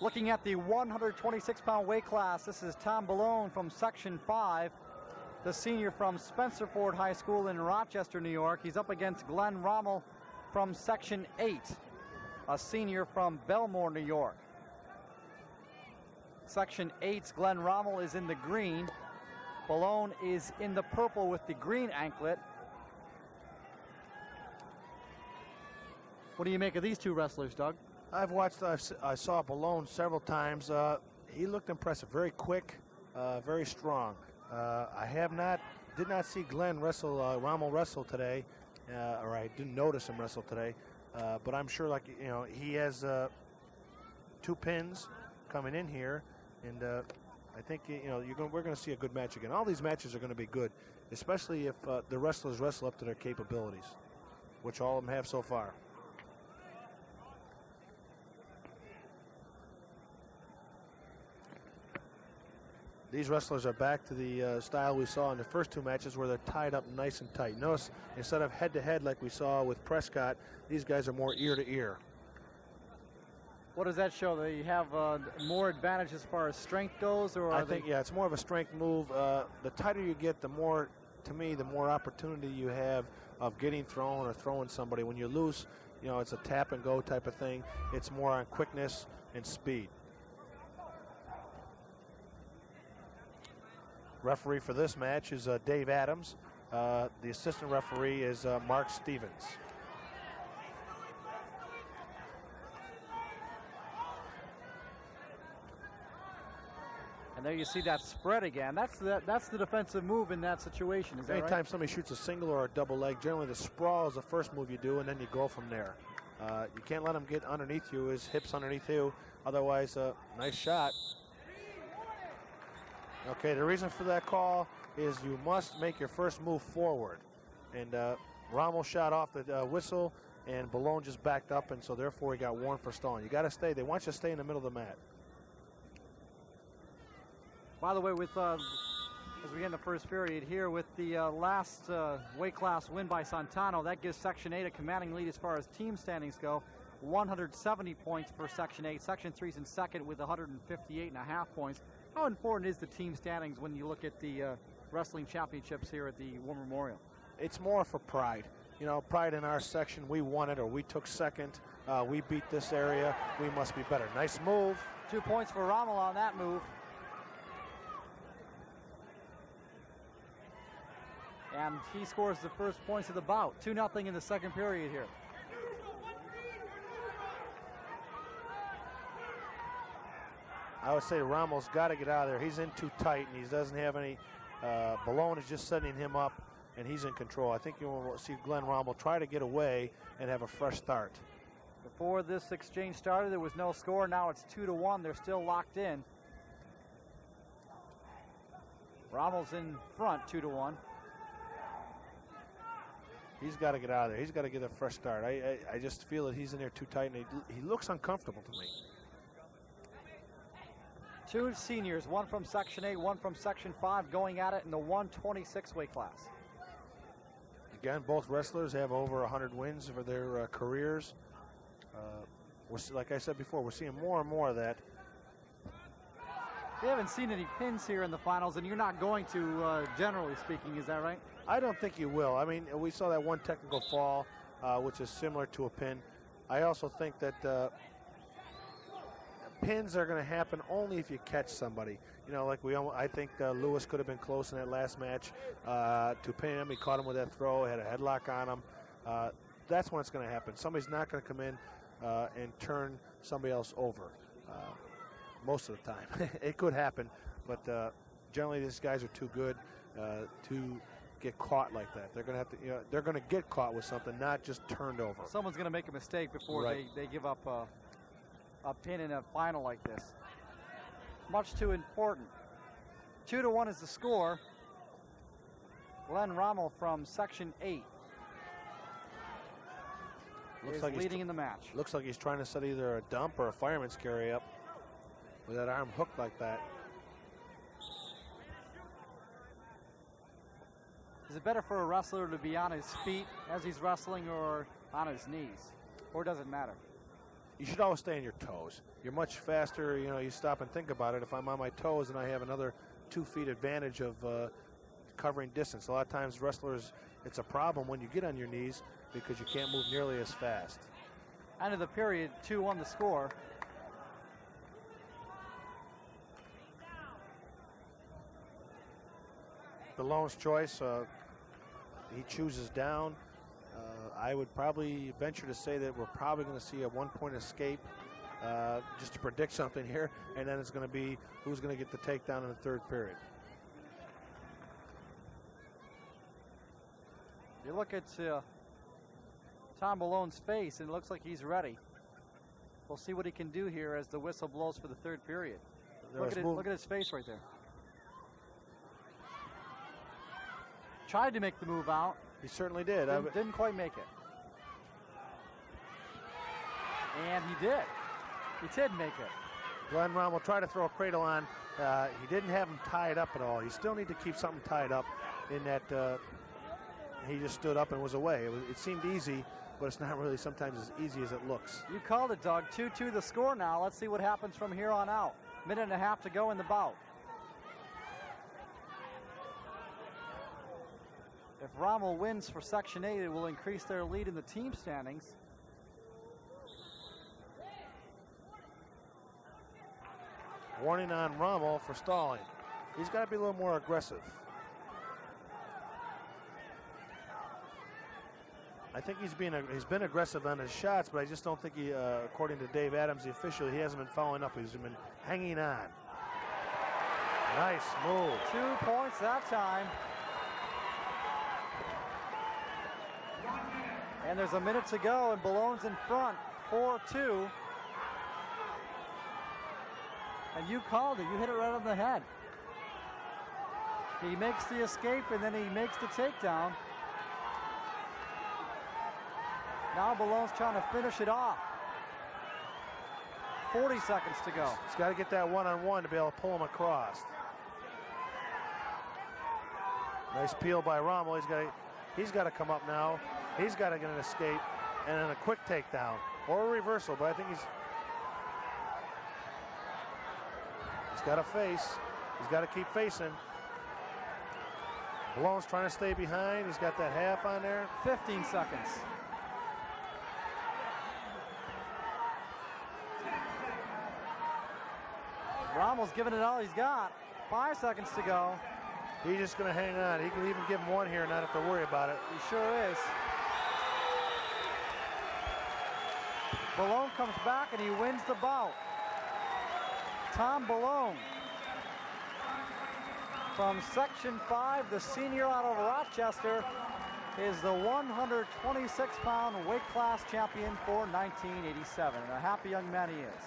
Looking at the 126-pound weight class, this is Tom Ballone from Section 5, the senior from Spencerford High School in Rochester, New York. He's up against Glenn Rommel from Section 8, a senior from Belmore, New York. Section 8's Glenn Rommel is in the green. Ballone is in the purple with the green anklet. What do you make of these two wrestlers, Doug? I saw Ballone several times. He looked impressive, very quick, very strong. Did not see Glenn Rommel wrestle today, or I didn't notice him wrestle today. But I'm sure, he has 2 pins coming in here, and I think we're going to see a good match again. All these matches are going to be good, especially if the wrestlers wrestle up to their capabilities, which all of them have so far. These wrestlers are back to the style we saw in the first 2 matches where they're tied up nice and tight. Notice, instead of head-to-head like we saw with Prescott, these guys are more ear-to-ear. What does that show? That you have more advantage as far as strength goes? Or I think, yeah, it's more of a strength move. The tighter you get, the more, to me, the more opportunity you have of getting thrown or throwing somebody. When you're loose, it's a tap-and-go type of thing. It's more on quickness and speed. Referee for this match is Dave Adams. The assistant referee is Mark Stevens. And there you see that spread again. That's the defensive move in that situation. Is that right? Anytime somebody shoots a single or a double leg, generally the sprawl is the first move you do, and then you go from there. You can't let him get underneath you, his hips underneath you. Otherwise, nice shot. Okay, the reason for that call is you must make your first move forward. And Rommel shot off the whistle, and Ballone just backed up, and so therefore he got warned for stalling. You got to stay. They want you to stay in the middle of the mat. By the way, with as we end the first period here, with the last weight class win by Santano, that gives Section 8 a commanding lead as far as team standings go. 170 points for Section 8. Section 3's in second with 158.5 points. How important is the team standings when you look at the wrestling championships here at the War Memorial? It's more for pride. Pride in our section. We won it, or we took second. We beat this area. We must be better. Nice move. 2 points for Rommel on that move. And he scores the first points of the bout. 2-0 in the second period here. I would say Rommel's got to get out of there. He's in too tight, and he doesn't have any. Ballone is just setting him up, and he's in control. I think you will see Glenn Rommel try to get away and have a fresh start. Before this exchange started, there was no score. Now it's 2-1. They're still locked in. Rommel's in front, 2-1. He's got to get out of there. He's got to get a fresh start. I just feel that he's in there too tight, and he looks uncomfortable to me. 2 seniors, one from Section 8, one from Section 5, going at it in the 126 weight class. Again, both wrestlers have over 100 wins for their careers. Like I said before, we're seeing more and more of that. We haven't seen any pins here in the finals, and you're not going to, generally speaking, is that right? I don't think you will. I mean, we saw that one technical fall, which is similar to a pin. I also think that pins are going to happen only if you catch somebody. I think Lewis could have been close in that last match to pin him. He caught him with that throw, had a headlock on him. That's when it's going to happen. Somebody's not going to come in and turn somebody else over most of the time. It could happen, but generally these guys are too good to get caught like that. They're going to have to, they're going to get caught with something, not just turned over. Someone's going to make a mistake before they give up a pin in a final like this. Much too important. 2-1 is the score. Glenn Rommel from Section 8 is leading in the match. Looks like he's trying to set either a dump or a fireman's carry up with that arm hooked like that. Is it better for a wrestler to be on his feet as he's wrestling or on his knees? Or does it matter? you should always stay on your toes. You're much faster, you know, you stop and think about it. If I'm on my toes and I have another 2 feet advantage of covering distance. A lot of times wrestlers, it's a problem when you get on your knees because you can't move nearly as fast. End of the period, 2-1 the score. Ballone's choice, he chooses down. I would probably venture to say that we're probably going to see a 1-point escape, just to predict something here, and then it's going to be who's going to get the takedown in the third period. You look at Tom Ballone's face, and it looks like he's ready. We'll see what he can do here as the whistle blows for the third period. Look at his face right there. Tried to make the move out. He certainly did. Didn't quite make it. And he did. He did make it. Glenn Rommel tried to throw a cradle on. He didn't have him tied up at all. You still need to keep something tied up in that he just stood up and was away. It seemed easy, but it's not really sometimes as easy as it looks. You called it, Doug. 2-2 the score now. Let's see what happens from here on out. Minute and a half to go in the bout. If Rommel wins for Section 8, it will increase their lead in the team standings. Warning on Rommel for stalling. He's got to be a little more aggressive. I think he's been aggressive on his shots, but I just don't think he, according to Dave Adams, the official, he hasn't been following up. He's been hanging on. Nice move. 2 points that time. And there's a minute to go, and Ballone's in front, 4-2. And you called it. You hit it right on the head. He makes the escape, and then he makes the takedown. Now Ballone's trying to finish it off. 40 seconds to go. He's got to get that one-on-one to be able to pull him across. Nice peel by Rommel. He's got to come up now. He's got to get an escape and then a quick takedown or a reversal, but I think he's got to face. He's got to keep facing. Ballone's trying to stay behind. He's got that half on there. 15 seconds. Rommel's giving it all he's got. 5 seconds to go. He's just going to hang on. He can even give him one here and not have to worry about it. He sure is. Ballone comes back and he wins the bout. Tom Ballone from Section 5, the senior out of Rochester, is the 126-pound weight class champion for 1987. And a happy young man he is.